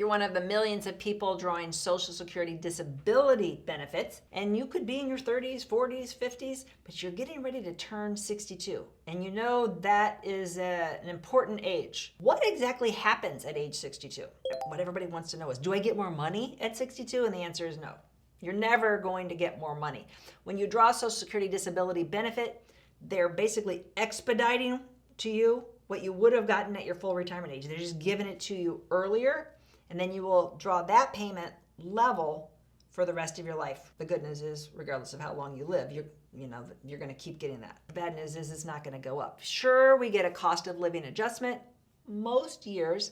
you're one of the millions of people drawing Social Security disability benefits, and you could be in your 30s, 40s, 50s, but you're getting ready to turn 62. And you know that is an important age. What exactly happens at age 62? What everybody wants to know is, do I get more money at 62? And the answer is no. You're never going to get more money. When you draw Social Security disability benefit, they're basically expediting to you what you would have gotten at your full retirement age. They're just giving it to you earlier, and then you will draw that payment level for the rest of your life. The good news is, regardless of how long you live, you're going to keep getting that. The bad news is it's not going to go up. Sure, we get a cost of living adjustment. Most years,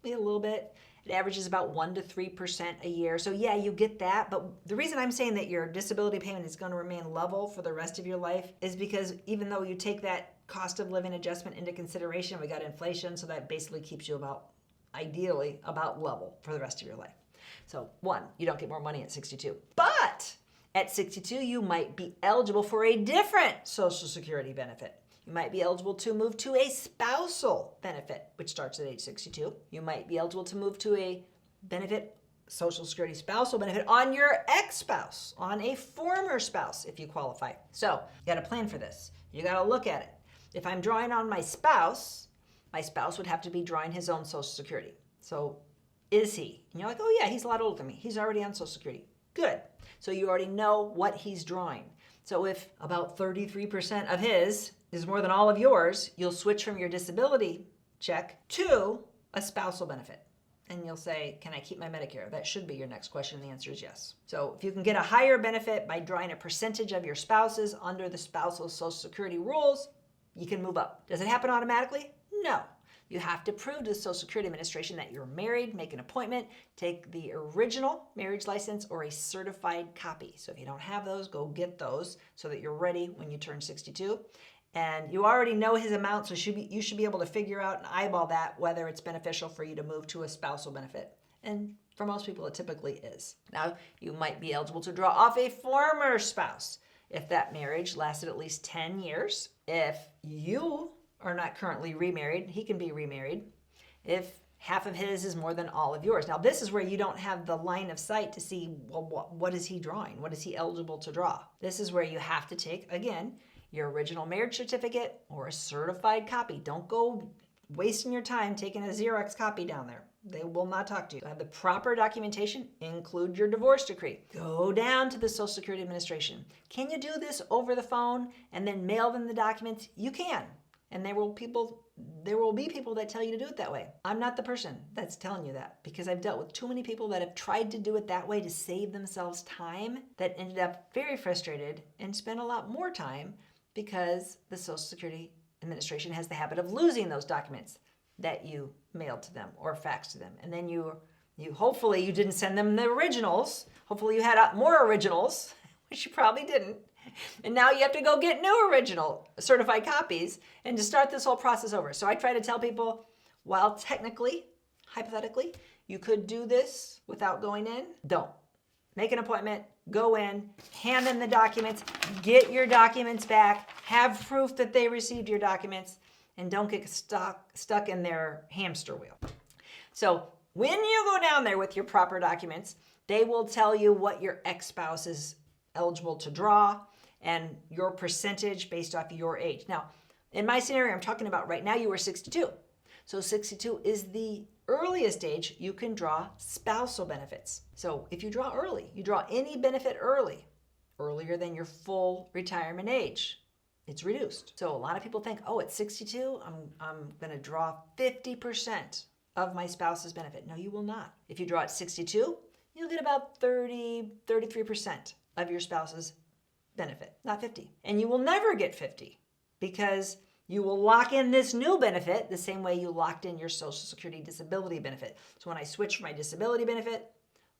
we get a little bit. It averages about 1 to 3% a year. So yeah, you get that. But the reason I'm saying that your disability payment is going to remain level for the rest of your life is because even though you take that cost of living adjustment into consideration, we got inflation, so that basically keeps you ideally about level for the rest of your life. So 1, you don't get more money at 62. But at 62, you might be eligible for a different Social Security benefit. You might be eligible to move to a spousal benefit, which starts at age 62. You might be eligible to move to a benefit, Social Security spousal benefit, on your ex-spouse, on a former spouse, if you qualify. So you got to plan for this. You got to look at it. If I'm drawing on my spouse would have to be drawing his own Social Security. So is he? And you're like, oh yeah, he's a lot older than me. He's already on Social Security. Good. So you already know what he's drawing. So if about 33% of his is more than all of yours, you'll switch from your disability check to a spousal benefit. And you'll say, can I keep my Medicare? That should be your next question. The answer is yes. So if you can get a higher benefit by drawing a percentage of your spouses under the spousal Social Security rules, you can move up. Does it happen automatically? No. You have to prove to the Social Security Administration that you're married, make an appointment, take the original marriage license or a certified copy. So if you don't have those, go get those so that you're ready when you turn 62. And you already know his amount, so you should be able to figure out and eyeball that whether it's beneficial for you to move to a spousal benefit. And for most people, it typically is. Now, you might be eligible to draw off a former spouse if that marriage lasted at least 10 years. If you are not currently remarried, he can be remarried. If half of his is more than all of yours. Now, this is where you don't have the line of sight to see, well, what is he drawing? What is he eligible to draw? This is where you have to take, again, your original marriage certificate or a certified copy. Don't go wasting your time taking a Xerox copy down there. They will not talk to you. Have the proper documentation, include your divorce decree. Go down to the Social Security Administration. Can you do this over the phone and then mail them the documents? You can. And there will be people that tell you to do it that way. I'm not the person that's telling you that, because I've dealt with too many people that have tried to do it that way to save themselves time that ended up very frustrated and spent a lot more time because the Social Security Administration has the habit of losing those documents that you mailed to them or faxed to them. And then you hopefully you didn't send them the originals. Hopefully you had more originals, which you probably didn't. And now you have to go get new original certified copies and to start this whole process over. So I try to tell people, while technically, hypothetically, you could do this without going in, don't. Make an appointment, go in, hand them the documents, get your documents back, have proof that they received your documents, and don't get stuck in their hamster wheel. So when you go down there with your proper documents, they will tell you what your ex-spouse is eligible to draw and your percentage based off your age. Now, in my scenario I'm talking about right now, you were 62. So 62 is the earliest age you can draw spousal benefits. So if you draw early, you draw any benefit early, earlier than your full retirement age, it's reduced. So a lot of people think, oh, at 62, I'm going to draw 50% of my spouse's benefit. No, you will not. If you draw at 62, you'll get about 33% of your spouse's benefit, not 50. And you will never get 50 because you will lock in this new benefit the same way you locked in your Social Security disability benefit. So when I switch from my disability benefit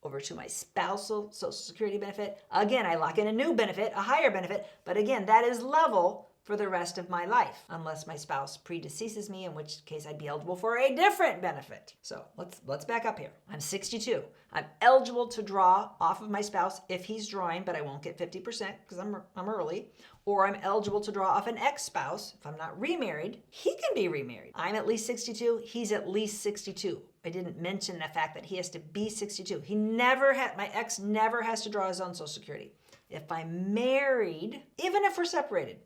over to my spousal Social Security benefit, again, I lock in a new benefit, a higher benefit, but again, that is level for the rest of my life, unless my spouse predeceases me, in which case I'd be eligible for a different benefit. So let's back up here. I'm 62. I'm eligible to draw off of my spouse if he's drawing, but I won't get 50% because I'm early. Or I'm eligible to draw off an ex-spouse. If I'm not remarried, he can be remarried. I'm at least 62. He's at least 62. I didn't mention the fact that he has to be 62. My ex never has to draw his own Social Security. If I'm married, even if we're separated,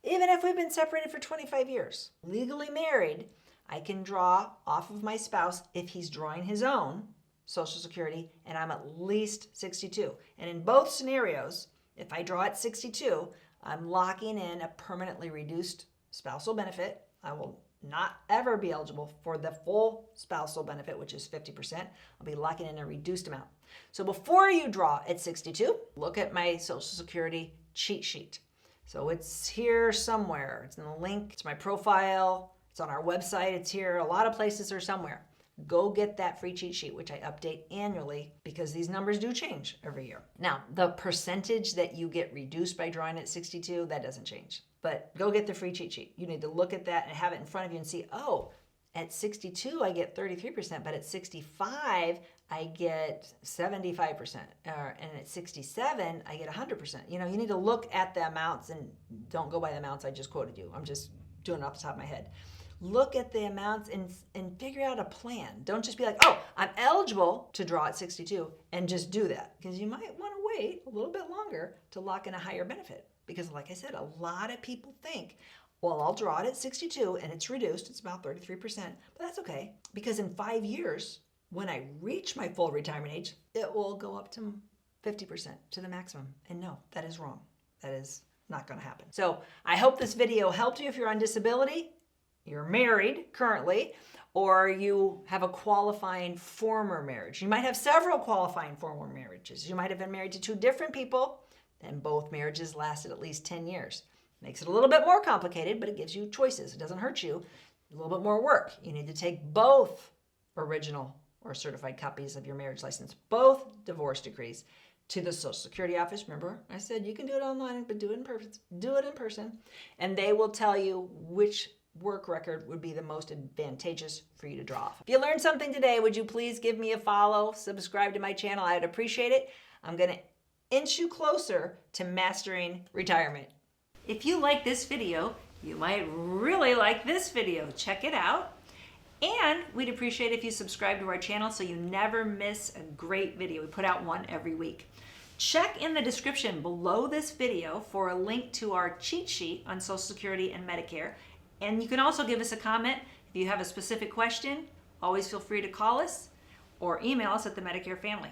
even if we've been separated for 25 years, legally married, I can draw off of my spouse if he's drawing his own Social Security, and I'm at least 62. And in both scenarios, if I draw at 62, I'm locking in a permanently reduced spousal benefit. I will not ever be eligible for the full spousal benefit, which is 50%. I'll be locking in a reduced amount. So before you draw at 62, look at my Social Security cheat sheet. So it's here somewhere. It's in the link. It's my profile. It's on our website. It's here. A lot of places are somewhere. Go get that free cheat sheet, which I update annually because these numbers do change every year. Now, the percentage that you get reduced by drawing at 62, that doesn't change. But go get the free cheat sheet. You need to look at that and have it in front of you and see, oh, at 62, I get 33%, but at 65, I get 75%. And at 67, I get 100%. You need to look at the amounts and don't go by the amounts I just quoted you. I'm just doing it off the top of my head. Look at the amounts and figure out a plan. Don't just be like, oh, I'm eligible to draw at 62 and just do that. Because you might want to wait a little bit longer to lock in a higher benefit. Because like I said, a lot of people think, well, I'll draw it at 62 and it's reduced. It's about 33%, but that's okay. Because in 5 years, when I reach my full retirement age, it will go up to 50% to the maximum. And no, that is wrong. That is not going to happen. So I hope this video helped you if you're on disability, you're married currently, or you have a qualifying former marriage. You might have several qualifying former marriages. You might have been married to 2 different people, and both marriages lasted at least 10 years. Makes it a little bit more complicated, but it gives you choices. It doesn't hurt you. A little bit more work. You need to take both original or certified copies of your marriage license, both divorce decrees, to the Social Security office. Remember, I said you can do it online, but do it in person. Do it in person, and they will tell you which work record would be the most advantageous for you to draw off. If you learned something today, would you please give me a follow, subscribe to my channel? I'd appreciate it. I'm going to inch you closer to mastering retirement. If you like this video, you might really like this video. Check it out. And we'd appreciate if you subscribe to our channel so you never miss a great video. We put out one every week. Check in the description below this video for a link to our cheat sheet on Social Security and Medicare. And you can also give us a comment. If you have a specific question, always feel free to call us or email us at the Medicare Family.